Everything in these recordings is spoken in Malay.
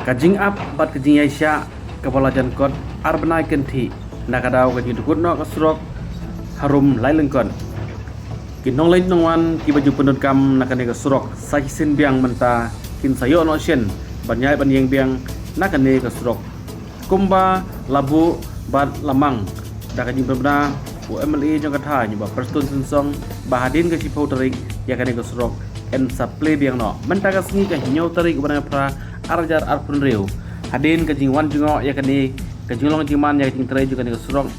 Kajing up bat kajing Aisyah kepala jankot arbenai kenti nakadau kajing dukut no kasrok harum lailengkon kinong lain nongwan ki baju penut kam nakane kasrok sajisin biang menta kin sayo no shen banyai banyeng biang nakane kasrok kumba labu bat lamang da kajing berbena UMLE jong katha nyoba perstun sensong bahadin ke sipau tarik yakane kasrok en saple biang no menta kasni ka hinyo tarik ubana pra arjar arpun reu hadin kajing wan jungo yakani kajing long jiman yakajing terai juga ni surong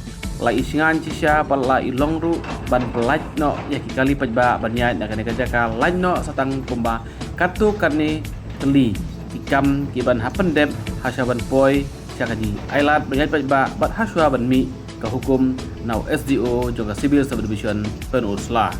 la isingan cisya pal la ilong ru ban pelaj no yaki kali Paidbah banyai yakani kajaka lain no satang kumba katto katne teli ikam kiban hapen dep hasaban poi syakaji ailat banyai Paidbah bat haswa ban mi ka hukum now SDO juga civil subdivision penuslah.